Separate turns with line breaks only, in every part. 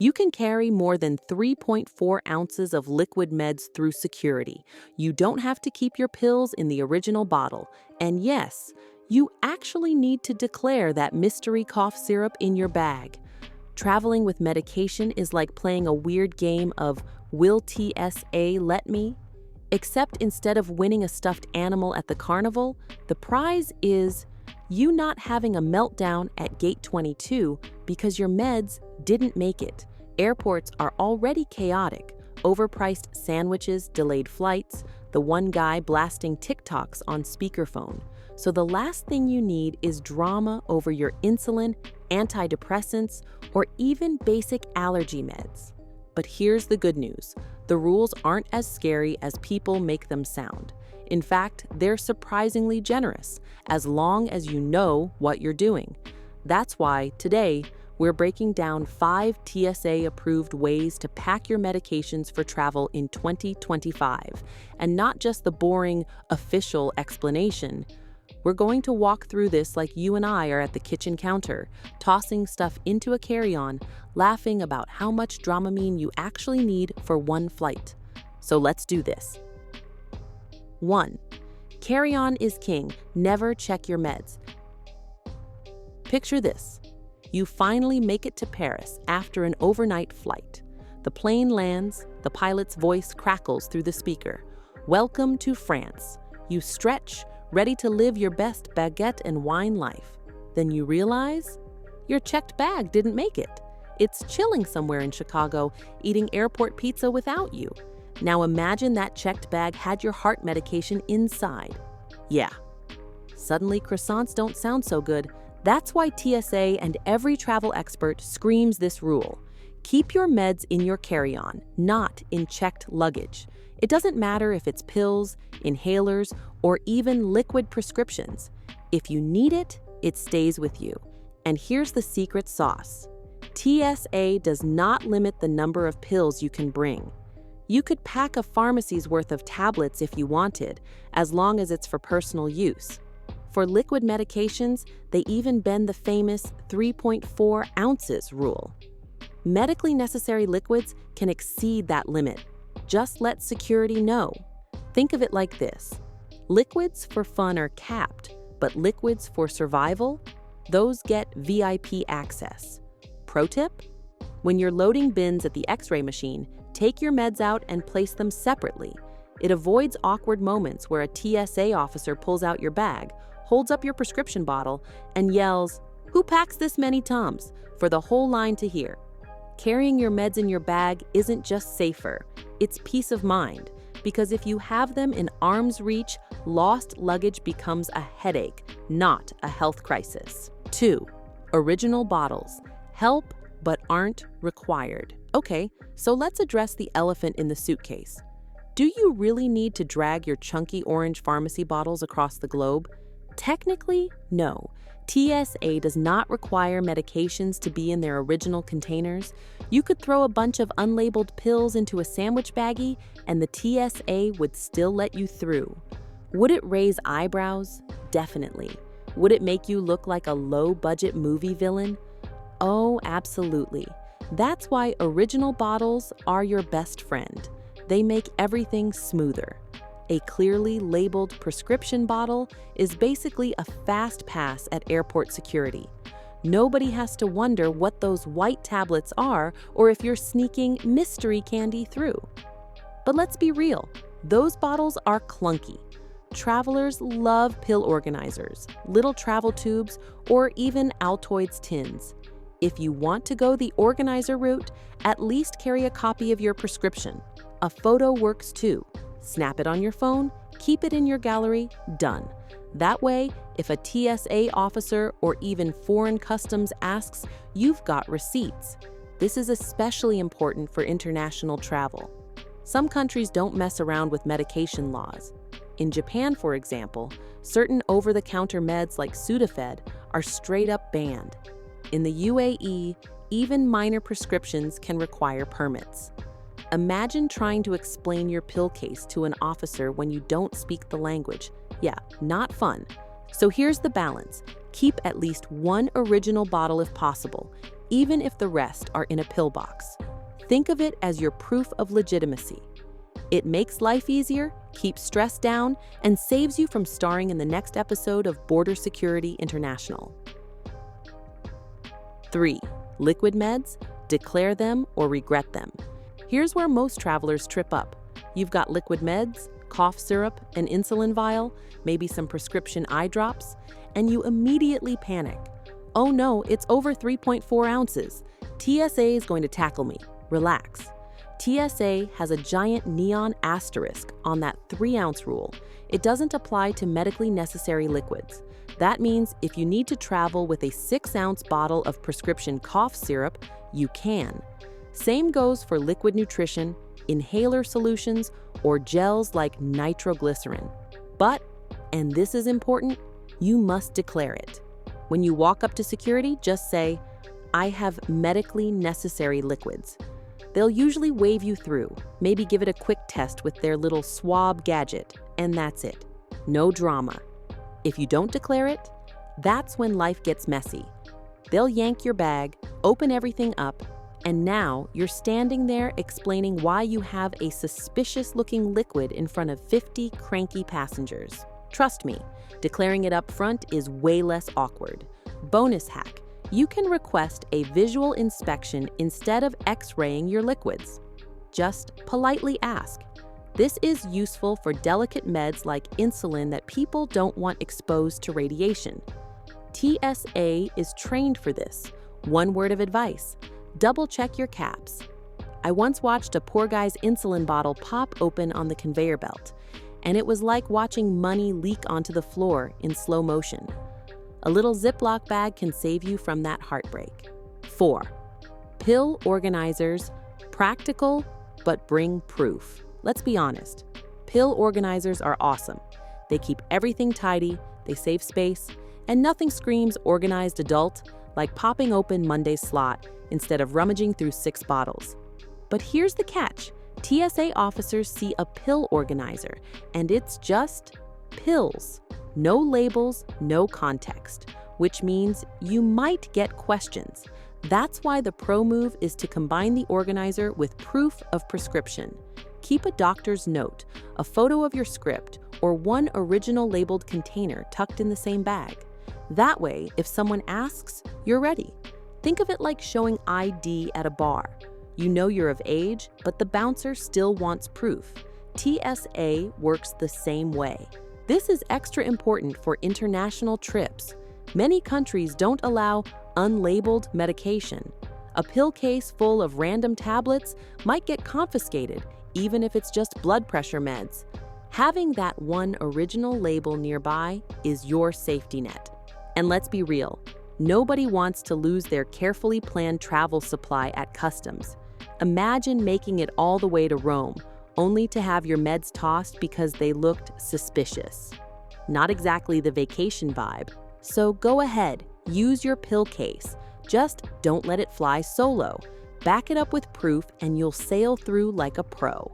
You can carry more than 3.4 ounces of liquid meds through security. You don't have to keep your pills in the original bottle. And yes, you actually need to declare that mystery cough syrup in your bag. Traveling with medication is like playing a weird game of Will TSA let me? Except instead of winning a stuffed animal at the carnival, the prize is you not having a meltdown at gate 22 because your meds didn't make it. Airports are already chaotic. Overpriced sandwiches, delayed flights, the one guy blasting TikToks on speakerphone. So the last thing you need is drama over your insulin, antidepressants, or even basic allergy meds. But here's the good news. The rules aren't as scary as people make them sound. In fact, they're surprisingly generous, as long as you know what you're doing. That's why, today, we're breaking down 5 TSA-approved ways to pack your medications for travel in 2025. And not just the boring, official explanation. We're going to walk through this like you and I are at the kitchen counter, tossing stuff into a carry-on, laughing about how much Dramamine you actually need for one flight. So let's do this. 1. Carry-on is king. Never check your meds. Picture this. You finally make it to Paris after an overnight flight. The plane lands, the pilot's voice crackles through the speaker. Welcome to France. You stretch, ready to live your best baguette and wine life. Then you realize your checked bag didn't make it. It's chilling somewhere in Chicago, eating airport pizza without you. Now imagine that checked bag had your heart medication inside. Yeah. Suddenly croissants don't sound so good. That's why TSA and every travel expert screams this rule. Keep your meds in your carry-on, not in checked luggage. It doesn't matter if it's pills, inhalers, or even liquid prescriptions. If you need it, it stays with you. And here's the secret sauce. TSA does not limit the number of pills you can bring. You could pack a pharmacy's worth of tablets if you wanted, as long as it's for personal use. For liquid medications, they even bend the famous 3.4 ounces rule. Medically necessary liquids can exceed that limit. Just let security know. Think of it like this. Liquids for fun are capped, but liquids for survival, those get VIP access. Pro tip? When you're loading bins at the X-ray machine, take your meds out and place them separately. It avoids awkward moments where a TSA officer pulls out your bag, holds up your prescription bottle, and yells, "Who packs this many Tums?" for the whole line to hear. Carrying your meds in your bag isn't just safer, it's peace of mind. Because if you have them in arm's reach, lost luggage becomes a headache, not a health crisis. 2. Original bottles. Help, but aren't required. Okay, so let's address the elephant in the suitcase. Do you really need to drag your chunky orange pharmacy bottles across the globe? Technically, no. TSA does not require medications to be in their original containers. You could throw a bunch of unlabeled pills into a sandwich baggie, and the TSA would still let you through. Would it raise eyebrows? Definitely. Would it make you look like a low-budget movie villain? Oh, absolutely. That's why original bottles are your best friend. They make everything smoother. A clearly labeled prescription bottle is basically a fast pass at airport security. Nobody has to wonder what those white tablets are or if you're sneaking mystery candy through. But let's be real, those bottles are clunky. Travelers love pill organizers, little travel tubes, or even Altoids tins. If you want to go the organizer route, at least carry a copy of your prescription. A photo works too. Snap it on your phone, keep it in your gallery, done. That way, if a TSA officer or even foreign customs asks, you've got receipts. This is especially important for international travel. Some countries don't mess around with medication laws. In Japan, for example, certain over-the-counter meds like Sudafed are straight up banned. In the UAE, even minor prescriptions can require permits. Imagine trying to explain your pill case to an officer when you don't speak the language. Yeah, not fun. So here's the balance. Keep at least one original bottle if possible. even if the rest are in a pill box. Think of it as your proof of legitimacy. It makes life easier, keeps stress down, and saves you from starring in the next episode of Border Security International. 3. Liquid meds, declare them or regret them. Here's where most travelers trip up. You've got liquid meds, cough syrup, an insulin vial, maybe some prescription eye drops, and you immediately panic. Oh no, it's over 3.4 ounces. TSA is going to tackle me. Relax. TSA has a giant neon asterisk on that 3-ounce rule. It doesn't apply to medically necessary liquids. That means if you need to travel with a 6-ounce bottle of prescription cough syrup, you can. Same goes for liquid nutrition, inhaler solutions, or gels like nitroglycerin. But, and this is important, you must declare it. When you walk up to security, just say, "I have medically necessary liquids." They'll usually wave you through, maybe give it a quick test with their little swab gadget, and that's it. No drama. If you don't declare it, that's when life gets messy. They'll yank your bag, open everything up, and now you're standing there explaining why you have a suspicious-looking liquid in front of 50 cranky passengers. Trust me, declaring it up front is way less awkward. Bonus hack. You can request a visual inspection instead of X-raying your liquids. Just politely ask. This is useful for delicate meds like insulin that people don't want exposed to radiation. TSA is trained for this. One word of advice: double-check your caps. I once watched a poor guy's insulin bottle pop open on the conveyor belt, and it was like watching money leak onto the floor in slow motion. A little Ziploc bag can save you from that heartbreak. 4. Pill organizers, practical, but bring proof. Let's be honest, pill organizers are awesome. They keep everything tidy, they save space, and nothing screams organized adult like popping open Monday's slot instead of rummaging through 6 bottles. But here's the catch. TSA officers see a pill organizer, and it's just pills. No labels, no context, which means you might get questions. That's why the pro move is to combine the organizer with proof of prescription. Keep a doctor's note, a photo of your script, or one original labeled container tucked in the same bag. That way, if someone asks, you're ready. Think of it like showing ID at a bar. You know you're of age, but the bouncer still wants proof. TSA works the same way. This is extra important for international trips. Many countries don't allow unlabeled medication. A pill case full of random tablets might get confiscated, even if it's just blood pressure meds. Having that one original label nearby is your safety net. And let's be real, nobody wants to lose their carefully planned travel supply at customs. Imagine making it all the way to Rome, only to have your meds tossed because they looked suspicious. Not exactly the vacation vibe. So go ahead, use your pill case. Just don't let it fly solo. Back it up with proof and you'll sail through like a pro.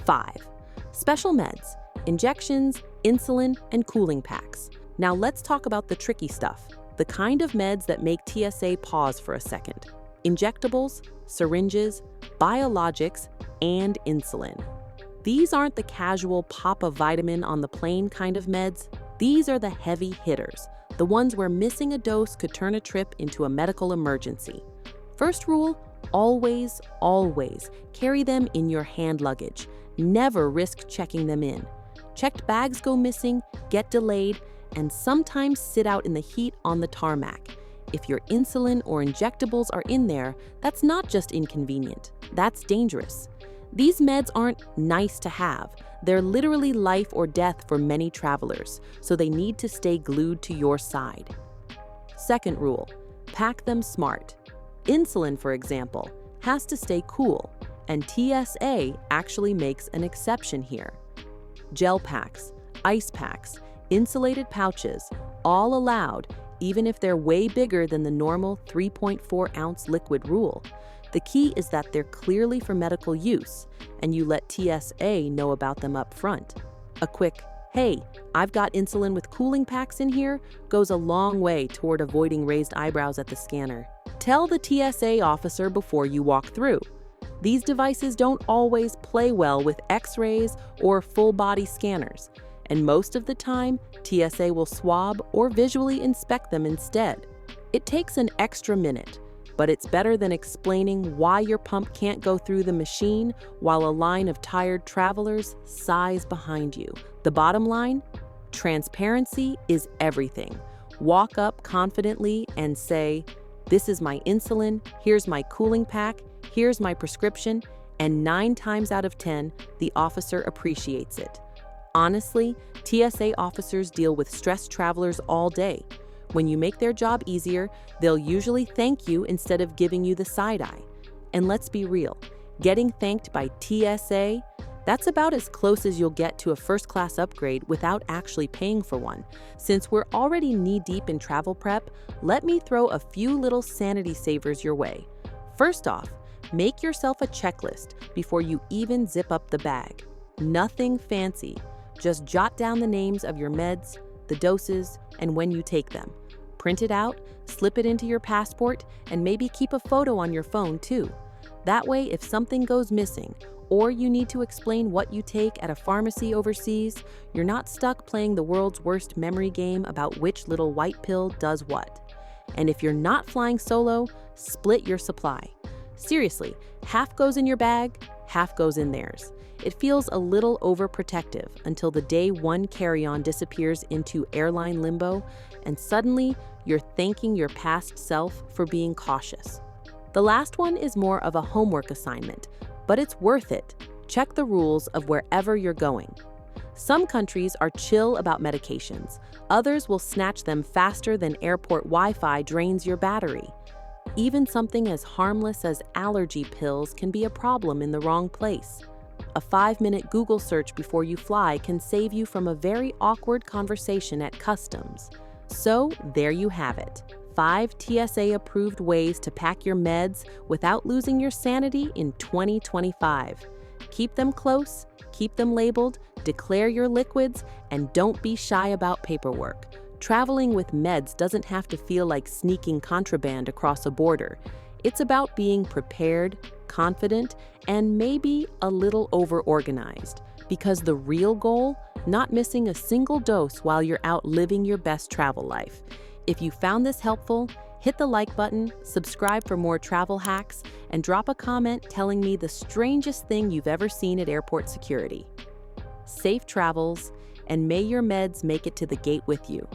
5. Special meds, injections, insulin, and cooling packs. Now let's talk about the tricky stuff, the kind of meds that make TSA pause for a second. Injectables, syringes, biologics, and insulin. These aren't the casual pop a vitamin on the plane kind of meds. These are the heavy hitters, the ones where missing a dose could turn a trip into a medical emergency. First rule, always, always carry them in your hand luggage. Never risk checking them in. Checked bags go missing, get delayed, and sometimes sit out in the heat on the tarmac. If your insulin or injectables are in there, that's not just inconvenient, that's dangerous. These meds aren't nice to have. They're literally life or death for many travelers, so they need to stay glued to your side. Second rule, pack them smart. Insulin, for example, has to stay cool, and TSA actually makes an exception here. Gel packs, ice packs, insulated pouches, all allowed, even if they're way bigger than the normal 3.4-ounce liquid rule. The key is that they're clearly for medical use, and you let TSA know about them up front. A quick, "Hey, I've got insulin with cooling packs in here," goes a long way toward avoiding raised eyebrows at the scanner. Tell the TSA officer before you walk through. These devices don't always play well with X-rays or full-body scanners, and most of the time, TSA will swab or visually inspect them instead. It takes an extra minute, but it's better than explaining why your pump can't go through the machine while a line of tired travelers sighs behind you. The bottom line? Transparency is everything. Walk up confidently and say, "This is my insulin, here's my cooling pack, here's my prescription," and 9 times out of 10, the officer appreciates it. Honestly, TSA officers deal with stressed travelers all day. When you make their job easier, they'll usually thank you instead of giving you the side eye. And let's be real, getting thanked by TSA, that's about as close as you'll get to a first-class upgrade without actually paying for one. Since we're already knee-deep in travel prep, let me throw a few little sanity savers your way. First off, make yourself a checklist before you even zip up the bag. Nothing fancy, just jot down the names of your meds, the doses, and when you take them. Print it out, slip it into your passport, and maybe keep a photo on your phone too. That way, if something goes missing, or you need to explain what you take at a pharmacy overseas, you're not stuck playing the world's worst memory game about which little white pill does what. And if you're not flying solo, split your supply. Seriously, half goes in your bag, half goes in theirs. It feels a little overprotective until the day one carry-on disappears into airline limbo, and suddenly you're thanking your past self for being cautious. The last one is more of a homework assignment, but it's worth it. Check the rules of wherever you're going. Some countries are chill about medications. Others will snatch them faster than airport Wi-Fi drains your battery. Even something as harmless as allergy pills can be a problem in the wrong place. A 5-minute Google search before you fly can save you from a very awkward conversation at customs. So there you have it. 5 TSA-approved ways to pack your meds without losing your sanity in 2025. Keep them close, keep them labeled, declare your liquids, and don't be shy about paperwork. Traveling with meds doesn't have to feel like sneaking contraband across a border. It's about being prepared, confident, and maybe a little over-organized. Because the real goal, not missing a single dose while you're out living your best travel life. If you found this helpful, hit the like button, subscribe for more travel hacks, and drop a comment telling me the strangest thing you've ever seen at airport security. Safe travels, and may your meds make it to the gate with you.